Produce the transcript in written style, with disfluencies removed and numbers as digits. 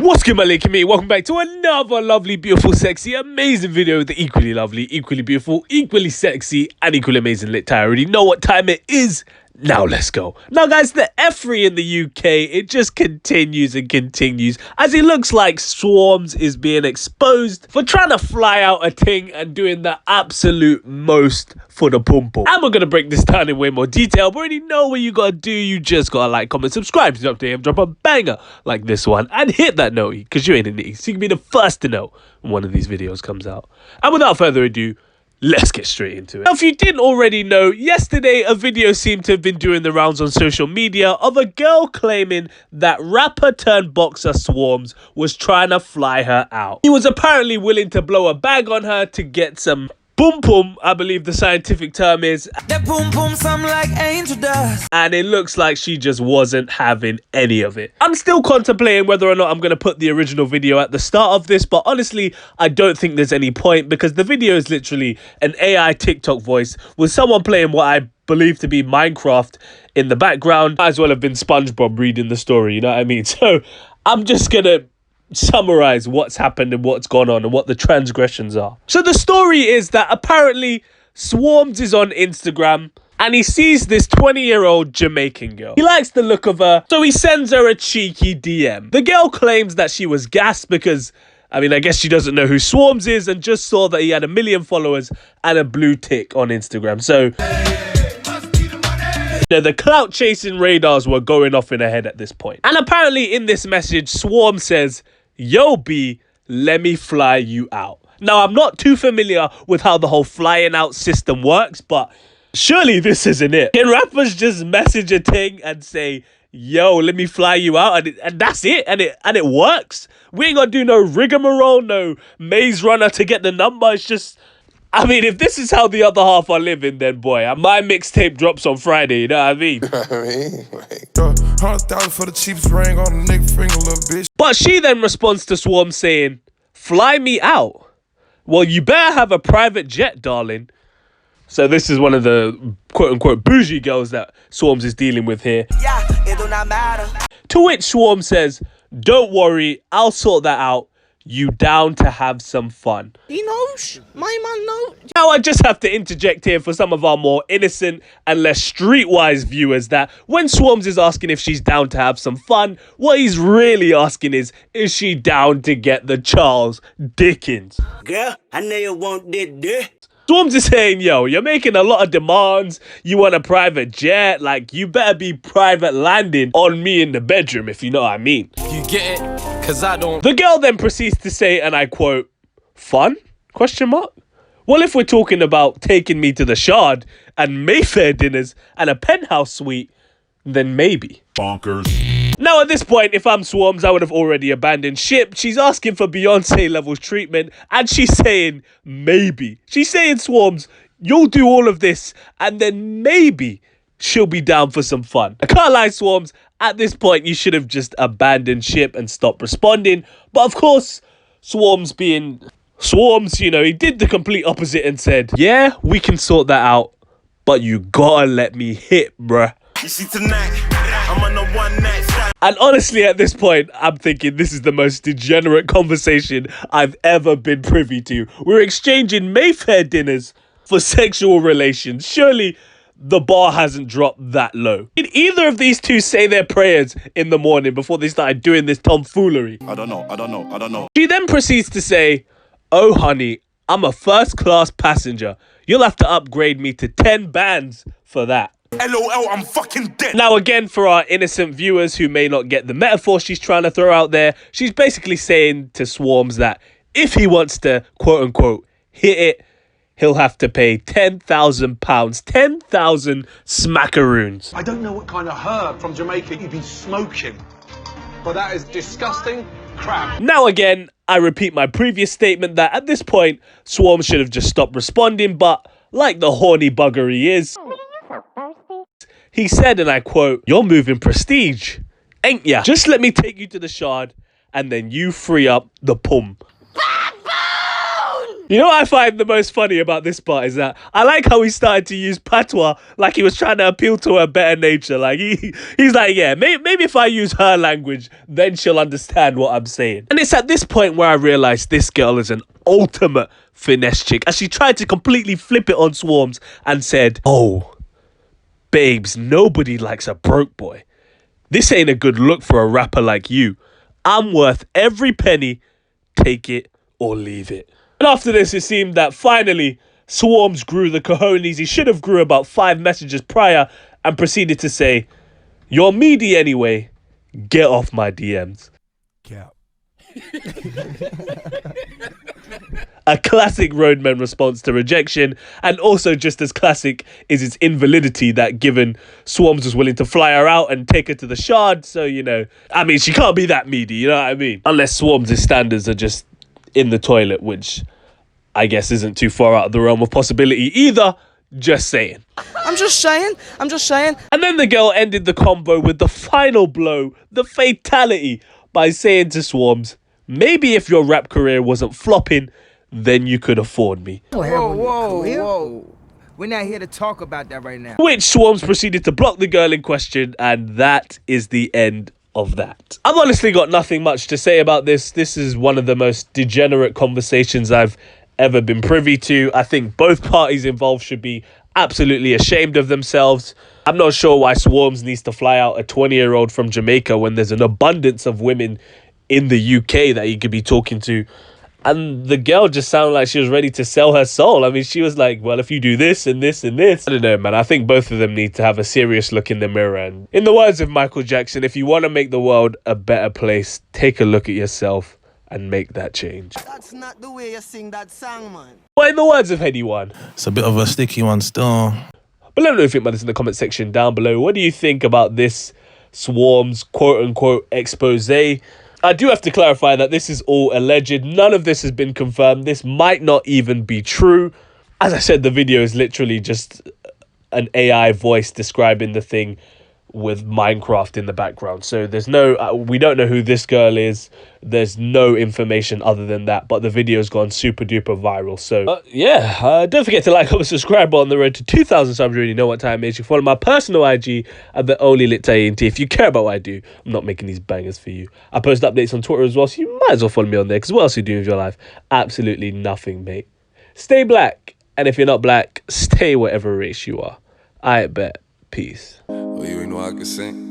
What's good, my late community? Welcome back to another lovely, beautiful, sexy, amazing video with the equally lovely, equally beautiful, equally sexy, and equally amazing lit. I already know what time it is. Now let's go. Now guys, the F3 in the UK, it just continues and continues as it looks like Swarmz is being exposed for trying to fly out a ting and doing the absolute most for the pum pum. And we're going to break this down in way more detail, but already know what you got to do. You just got to like, comment, subscribe to the update, drop a banger like this one, and hit that note because you ain't an idiot. So you can be the first to know when one of these videos comes out. And without further ado, let's get straight into it. Now, if you didn't already know, yesterday a video seemed to have been doing the rounds on social media of a girl claiming that rapper turned boxer Swarmz was trying to fly her out. He was apparently willing to blow a bag on her to get some boom boom, I believe the scientific term is. That boom boom sound like angel dust. And it looks like she just wasn't having any of it. I'm still contemplating whether or not I'm going to put the original video at the start of this, but honestly, I don't think there's any point because the video is literally an AI TikTok voice with someone playing what I believe to be Minecraft in the background. Might as well have been SpongeBob reading the story, you know what I mean? So I'm just going to summarize what's happened and what's gone on and what the transgressions are. So the story is that apparently Swarmz is on Instagram and he sees this 20-year-old Jamaican girl. He likes the look of her, so he sends her a cheeky DM. The girl claims that she was gassed because, I mean, I guess she doesn't know who Swarmz is and just saw that he had 1 million followers and a blue tick on Instagram. So the clout chasing radars were going off in her head at this point. And apparently in this message, Swarmz says, "Yo, B, let me fly you out." Now, I'm not too familiar with how the whole flying out system works, but surely this isn't it. Can rappers just message a thing and say, "Yo, let me fly you out," and that's it? And it works? We ain't gonna do no rigmarole, no maze runner to get the number. It's just, I mean, if this is how the other half are living, then boy, my mixtape drops on Friday, you know what I mean? $100,000 for the cheapest ring on the nigga finger, little bitch. But she then responds to Swarmz saying, "Fly me out? Well, you better have a private jet, darling." So this is one of the quote-unquote bougie girls that Swarmz is dealing with here. Yeah, it do not matter. To which Swarmz says, "Don't worry, I'll sort that out. You down to have some fun?" He knows. My man knows. Now, I just have to interject here for some of our more innocent and less streetwise viewers that when Swarmz is asking if she's down to have some fun, what he's really asking is she down to get the Charles Dickens? Girl, I know you want that dick. Swarmz is saying, yo, you're making a lot of demands. You want a private jet? Like, you better be private landing on me in the bedroom, if you know what I mean. You get it? Cause I don't. The girl then proceeds to say, and I quote, "Fun? Question mark? Well, if we're talking about taking me to the Shard and Mayfair dinners and a penthouse suite, then maybe." Bonkers. Now, at this point, if I'm Swarmz, I would have already abandoned ship. She's asking for Beyonce levels treatment, and she's saying maybe. She's saying, Swarmz, you'll do all of this, and then maybe she'll be down for some fun. I can't lie, Swarmz, at this point, you should have just abandoned ship and stopped responding. But of course, Swarmz being Swarmz, you know, he did the complete opposite and said, "Yeah, we can sort that out, but you gotta let me hit, bruh." You see tonight, I'm on a one night stand. And honestly, at this point, I'm thinking this is the most degenerate conversation I've ever been privy to. We're exchanging Mayfair dinners for sexual relations. Surely the bar hasn't dropped that low. Did either of these two say their prayers in the morning before they started doing this tomfoolery? I don't know. She then proceeds to say, "Oh, honey, I'm a first-class passenger. You'll have to upgrade me to 10 bands for that." LOL, I'm fucking dead. Now, again, for our innocent viewers who may not get the metaphor she's trying to throw out there, she's basically saying to Swarmz that if he wants to, quote-unquote, hit it, he'll have to pay £10,000, 10,000 smackaroons. I don't know what kind of herb from Jamaica you've been smoking, but that is disgusting crap. Now, again, I repeat my previous statement that at this point, Swarmz should have just stopped responding, but like the horny bugger he is, he said, and I quote, "You're moving prestige, ain't ya? Just let me take you to the Shard, and then you free up the pum." You know what I find the most funny about this part is that I like how he started to use patois like he was trying to appeal to her better nature. Like he's like, yeah, maybe if I use her language, then she'll understand what I'm saying. And it's at this point where I realized this girl is an ultimate finesse chick, as she tried to completely flip it on Swarmz and said, oh, babes, nobody likes a broke boy. This ain't a good look for a rapper like you. I'm worth every penny. Take it or leave it. And after this, it seemed that finally Swarmz grew the cojones he should have grew about 5 messages prior and proceeded to say, you're meaty anyway, get off my DMs. Cap. A classic roadman response to rejection, and also just as classic is its invalidity that given Swarmz was willing to fly her out and take her to the Shard, so, you know, I mean, she can't be that meaty, you know what I mean? Unless Swarmz' standards are just in the toilet, which I guess isn't too far out of the realm of possibility either. Just saying. I'm just saying. And then the girl ended the combo with the final blow, the fatality, by saying to Swarmz, maybe if your rap career wasn't flopping, then you could afford me. Whoa. We're not here to talk about that right now. Which Swarmz proceeded to block the girl in question, and that is the end of that. I've honestly got nothing much to say about this. This is one of the most degenerate conversations I've ever been privy to. I think both parties involved should be absolutely ashamed of themselves. I'm not sure why Swarmz needs to fly out a 20-year-old from Jamaica when there's an abundance of women in the UK that he could be talking to. And the girl just sounded like she was ready to sell her soul. I mean, she was like, well, if you do this and this and this. I don't know, man. I think both of them need to have a serious look in the mirror. And in the words of Michael Jackson, if you want to make the world a better place, take a look at yourself and make that change. That's not the way you sing that song, man. Well, in the words of anyone. It's a bit of a sticky one still. But let me know what you think about this in the comment section down below. What do you think about this Swarmz quote-unquote expose? I do have to clarify that this is all alleged. None of this has been confirmed. This might not even be true. As I said, the video is literally just an AI voice describing the thing with Minecraft in the background. So there's no, we don't know who this girl is. There's no information other than that. But the video's gone super duper viral. So yeah, don't forget to like, comment, subscribe on the road to 2,000 subs. You already know what time it is. You follow my personal IG at theonlylitt. If you care about what I do, I'm not making these bangers for you. I post updates on Twitter as well, so you might as well follow me on there. Because what else are you doing with your life? Absolutely nothing, mate. Stay black. And if you're not black, stay whatever race you are. I bet. Peace. Oh, you ain't know I could sing?